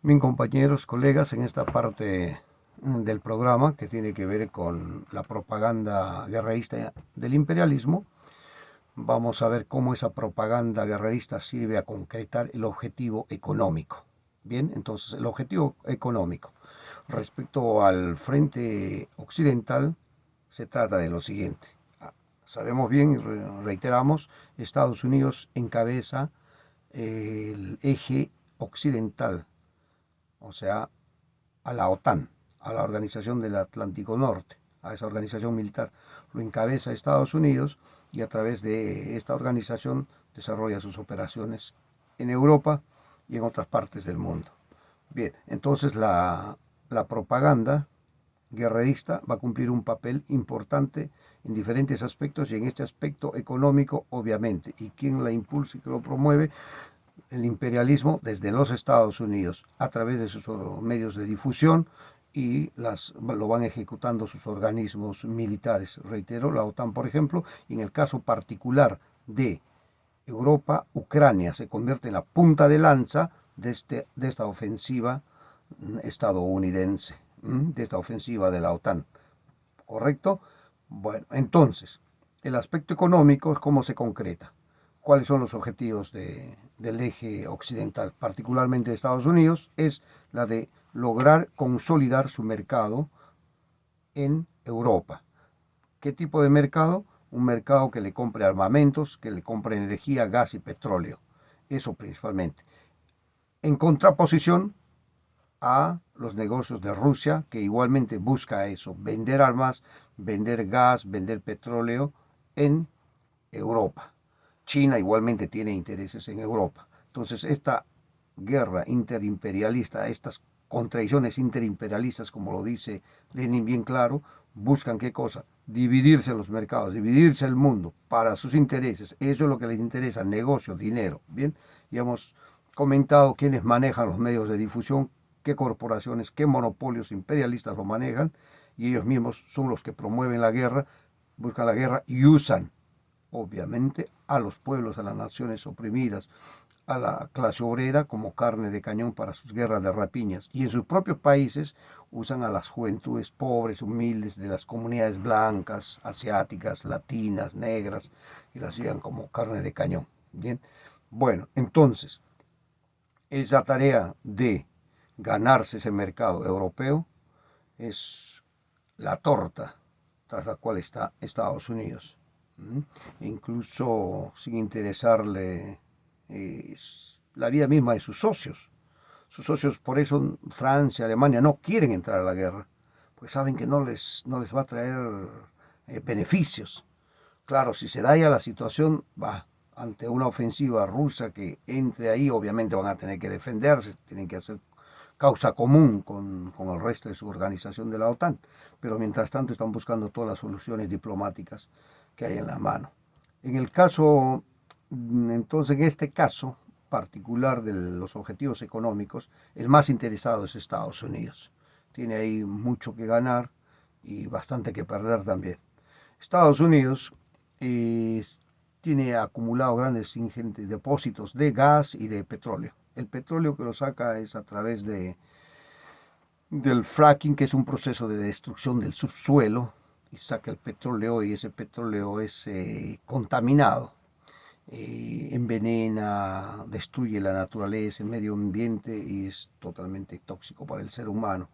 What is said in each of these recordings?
Bien, compañeros, colegas, en esta parte del programa que tiene que ver con la propaganda guerrerista del imperialismo, vamos a ver cómo esa propaganda guerrerista sirve a concretar el objetivo económico. Bien, entonces el objetivo económico respecto al frente occidental se trata de lo siguiente. Sabemos bien y reiteramos, Estados Unidos encabeza el eje occidental, o sea, a la OTAN, a la Organización del Atlántico Norte, a esa organización militar. Lo encabeza Estados Unidos y a través de esta organización desarrolla sus operaciones en Europa y en otras partes del mundo. Bien, entonces la propaganda guerrerista va a cumplir un papel importante en diferentes aspectos y en este aspecto económico, obviamente. ¿Y quién la impulsa y que lo promueve? El imperialismo desde los Estados Unidos a través de sus medios de difusión y lo van ejecutando sus organismos militares. Reitero, la OTAN, por ejemplo, y en el caso particular de Europa, Ucrania se convierte en la punta de lanza de esta ofensiva estadounidense, de esta ofensiva de la OTAN. ¿Correcto? Bueno, entonces, el aspecto económico es cómo se concreta. ¿Cuáles son los objetivos del eje occidental, particularmente de Estados Unidos? Es la de lograr consolidar su mercado en Europa. ¿Qué tipo de mercado? Un mercado que le compre armamentos, que le compre energía, gas y petróleo. Eso principalmente. En contraposición a los negocios de Rusia, que igualmente busca eso, vender armas, vender gas, vender petróleo en Europa. China igualmente tiene intereses en Europa. Entonces, esta guerra interimperialista, estas contradicciones interimperialistas, como lo dice Lenin bien claro, buscan qué cosa? Dividirse los mercados, dividirse el mundo para sus intereses. Eso es lo que les interesa, negocio, dinero. Bien, ya hemos comentado quiénes manejan los medios de difusión, qué corporaciones, qué monopolios imperialistas lo manejan, y ellos mismos son los que promueven la guerra, buscan la guerra y usan obviamente a los pueblos, a las naciones oprimidas, a la clase obrera como carne de cañón para sus guerras de rapiñas. Y en sus propios países usan a las juventudes pobres, humildes, de las comunidades blancas, asiáticas, latinas, negras, y las llevan como carne de cañón. Bien, bueno, entonces, esa tarea de ganarse ese mercado europeo es la torta tras la cual está Estados Unidos. Incluso sin interesarle la vida misma de sus socios. Sus socios, por eso Francia, Alemania, no quieren entrar a la guerra, pues saben que no les va a traer beneficios. Claro, si se da ya la situación, va, ante una ofensiva rusa que entre ahí, obviamente van a tener que defenderse, tienen que hacer causa común con el resto de su organización de la OTAN, pero mientras tanto están buscando todas las soluciones diplomáticas que hay en la mano. En el caso, entonces, en este caso particular de los objetivos económicos, el más interesado es Estados Unidos. Tiene ahí mucho que ganar y bastante que perder también. Estados Unidos eh, tiene acumulado grandes ingentes depósitos de gas y de petróleo. El petróleo que lo saca es a través del fracking, que es un proceso de destrucción del subsuelo, y saca el petróleo y ese petróleo es contaminado, envenena, destruye la naturaleza, el medio ambiente y es totalmente tóxico para el ser humano.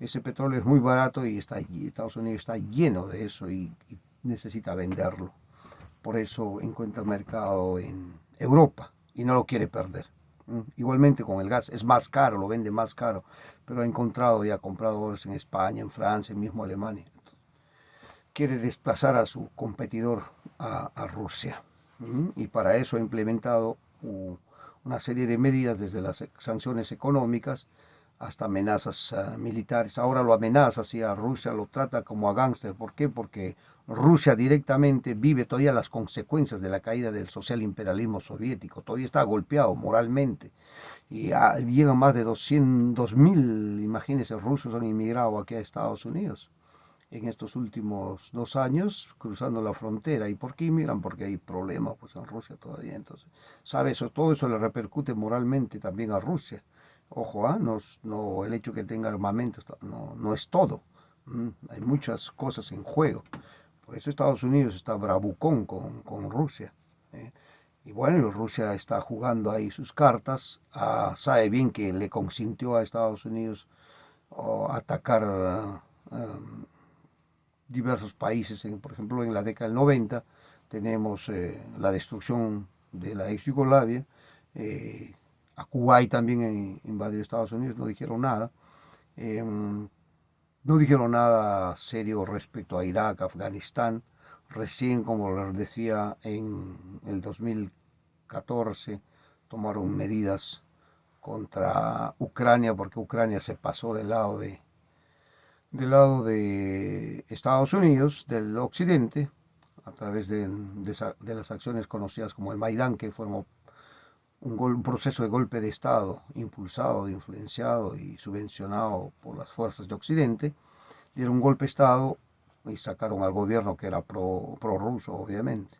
Ese petróleo es muy barato y Estados Unidos está lleno de eso y necesita venderlo. Por eso encuentra mercado en Europa y no lo quiere perder. Igualmente con el gas, es más caro, lo vende más caro, pero ha encontrado ya compradores en España, en Francia, mismo Alemania. Quiere desplazar a su competidor a Rusia. Y para eso ha implementado una serie de medidas, desde las sanciones económicas hasta amenazas militares. Ahora lo amenaza, si a Rusia lo trata como a gángster. ¿Por qué? Porque Rusia directamente vive todavía las consecuencias de la caída del social imperialismo soviético. Todavía está golpeado moralmente. Y llegan más de 200.000, imagínense, rusos han inmigrado aquí a Estados Unidos en estos últimos 2 años cruzando la frontera. ¿Y por qué inmigran? Porque hay problemas pues en Rusia todavía. Entonces, ¿sabe eso? Todo eso le repercute moralmente también a Rusia. Ojo, no, el hecho que tenga armamento no es todo. Hay muchas cosas en juego. Por eso Estados Unidos está bravucón con Rusia. ¿eh? Y bueno, Rusia está jugando ahí sus cartas. Sabe bien que le consintió a Estados Unidos atacar diversos países. Por ejemplo, en la década del 90 tenemos la destrucción de la ex Yugoslavia. A Kuwait también invadió Estados Unidos, no dijeron nada. Eh, no dijeron nada serio respecto a Irak, Afganistán. Recién, como les decía, en el 2014 tomaron medidas contra Ucrania porque Ucrania se pasó del lado de Estados Unidos, del occidente, a través de las acciones conocidas como el Maidán, que formó un proceso de golpe de Estado impulsado, influenciado y subvencionado por las fuerzas de Occidente. Dieron un golpe de Estado y sacaron al gobierno que era pro-ruso, obviamente.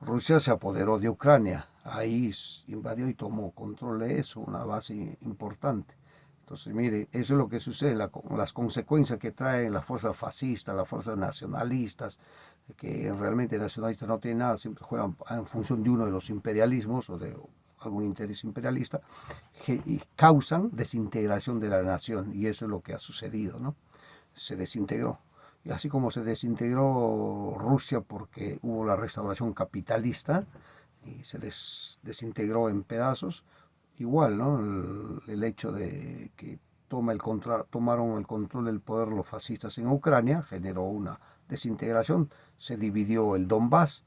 Rusia se apoderó de Ucrania, ahí invadió y tomó control de eso, una base importante. Entonces, mire, eso es lo que sucede, las consecuencias que traen las fuerzas fascistas, las fuerzas nacionalistas, que realmente nacionalistas no tienen nada, siempre juegan en función de uno de los imperialismos o de algún interés imperialista, y causan desintegración de la nación, y eso es lo que ha sucedido, ¿no? Se desintegró. Y así como se desintegró Rusia porque hubo la restauración capitalista y se desintegró en pedazos, igual, ¿no? El hecho de que tomaron el control del poder los fascistas en Ucrania generó una desintegración, se dividió el Donbass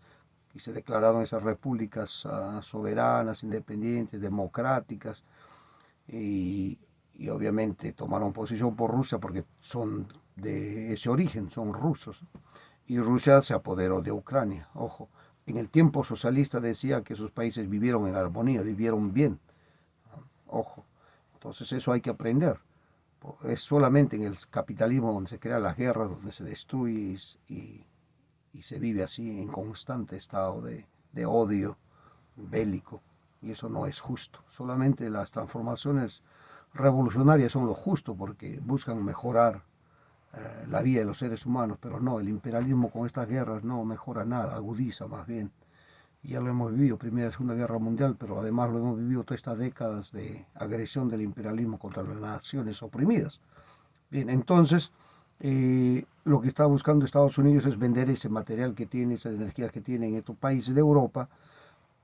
y se declararon esas repúblicas soberanas, independientes, democráticas, y, y obviamente tomaron posición por Rusia porque son de ese origen, son rusos. Y Rusia se apoderó de Ucrania, ojo. En el tiempo socialista decía que esos países vivieron en armonía, vivieron bien, ojo. Entonces eso hay que aprender. Es solamente en el capitalismo donde se crean las guerras, donde se destruye y se vive así en constante estado de odio bélico. Y eso no es justo. Solamente las transformaciones revolucionarias son lo justo porque buscan mejorar la vida de los seres humanos, pero no, el imperialismo con estas guerras no mejora nada, agudiza más bien. Y ya lo hemos vivido, Primera y Segunda Guerra Mundial, pero además lo hemos vivido todas estas décadas de agresión del imperialismo contra las naciones oprimidas. Bien, entonces, lo que está buscando Estados Unidos es vender ese material que tiene, esa energía que tiene en estos países de Europa,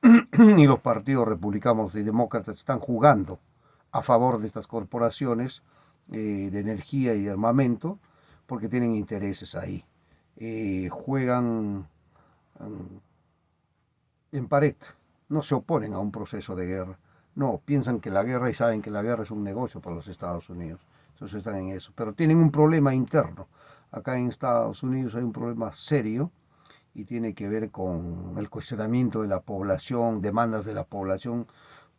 y los partidos republicanos y demócratas están jugando a favor de estas corporaciones de energía y de armamento porque tienen intereses ahí. Juegan en pared, no se oponen a un proceso de guerra, no, piensan que la guerra y saben que la guerra es un negocio para los Estados Unidos, entonces están en eso, pero tienen un problema interno. Acá en Estados Unidos hay un problema serio y tiene que ver con el cuestionamiento de la población, demandas de la población,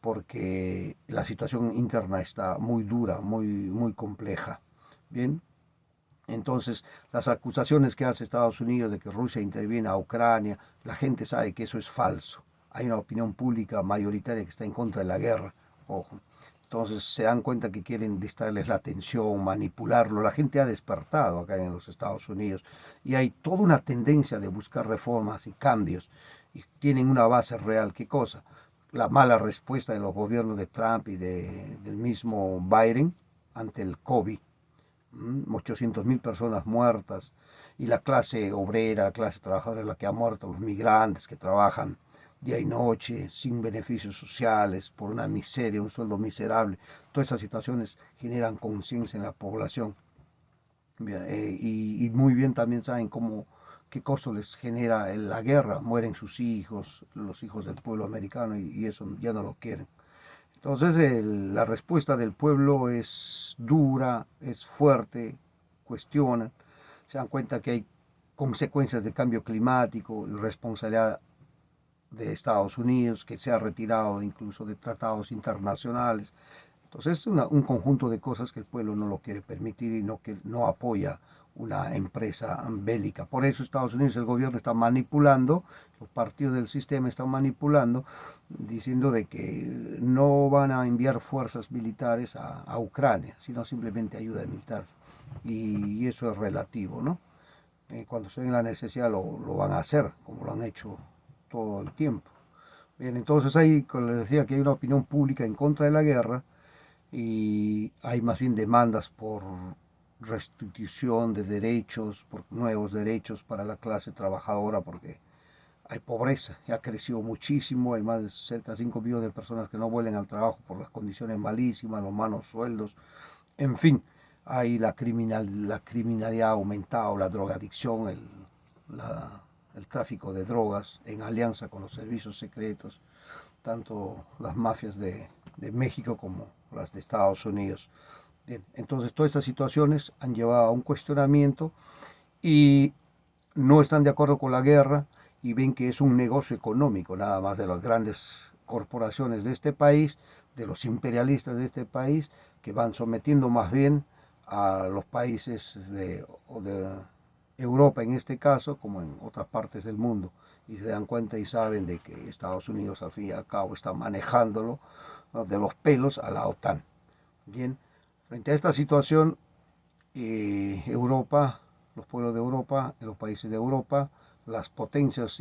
porque la situación interna está muy dura, muy compleja. Bien, entonces las acusaciones que hace Estados Unidos de que Rusia interviene a Ucrania, la gente sabe que eso es falso. Hay una opinión pública mayoritaria que está en contra de la guerra. Ojo. Entonces se dan cuenta que quieren distraerles la atención, manipularlo. La gente ha despertado acá en los Estados Unidos y hay toda una tendencia de buscar reformas y cambios. Y tienen una base real. ¿Qué cosa? La mala respuesta de los gobiernos de Trump y del mismo Biden ante el COVID. 800.000 personas muertas y la clase obrera, la clase trabajadora es la que ha muerto, los migrantes que trabajan día y noche, sin beneficios sociales, por una miseria, un sueldo miserable. Todas esas situaciones generan conciencia en la población. Y muy bien también saben qué costo les genera la guerra. Mueren sus hijos, los hijos del pueblo americano, y eso ya no lo quieren. Entonces la respuesta del pueblo es dura, es fuerte, cuestionan, se dan cuenta que hay consecuencias del cambio climático y responsabilidad de Estados Unidos, que se ha retirado incluso de tratados internacionales. Entonces es un conjunto de cosas que el pueblo no lo quiere permitir y que no apoya una empresa bélica. Por eso Estados Unidos, el gobierno está manipulando, los partidos del sistema están manipulando, diciendo de que no van a enviar fuerzas militares a Ucrania, sino simplemente ayuda militar. Y eso es relativo, ¿no? Cuando estén en la necesidad lo van a hacer, como lo han hecho todo el tiempo. Bien, entonces ahí, como les decía, que hay una opinión pública en contra de la guerra, y hay más bien demandas por restitución de derechos, por nuevos derechos para la clase trabajadora, porque hay pobreza, ya ha crecido muchísimo, hay más de cerca de 5 millones de personas que no vuelven al trabajo por las condiciones malísimas, los malos sueldos, en fin, hay la criminalidad ha aumentado, la drogadicción, el tráfico de drogas en alianza con los servicios secretos, tanto las mafias de México como las de Estados Unidos. Bien, entonces todas estas situaciones han llevado a un cuestionamiento y no están de acuerdo con la guerra y ven que es un negocio económico nada más de las grandes corporaciones de este país, de los imperialistas de este país, que van sometiendo más bien a los países de Europa en este caso, como en otras partes del mundo, y se dan cuenta y saben de que Estados Unidos al fin y al cabo está manejándolo, ¿no?, de los pelos a la OTAN. Bien, frente a esta situación, Europa, los pueblos de Europa, los países de Europa, las potencias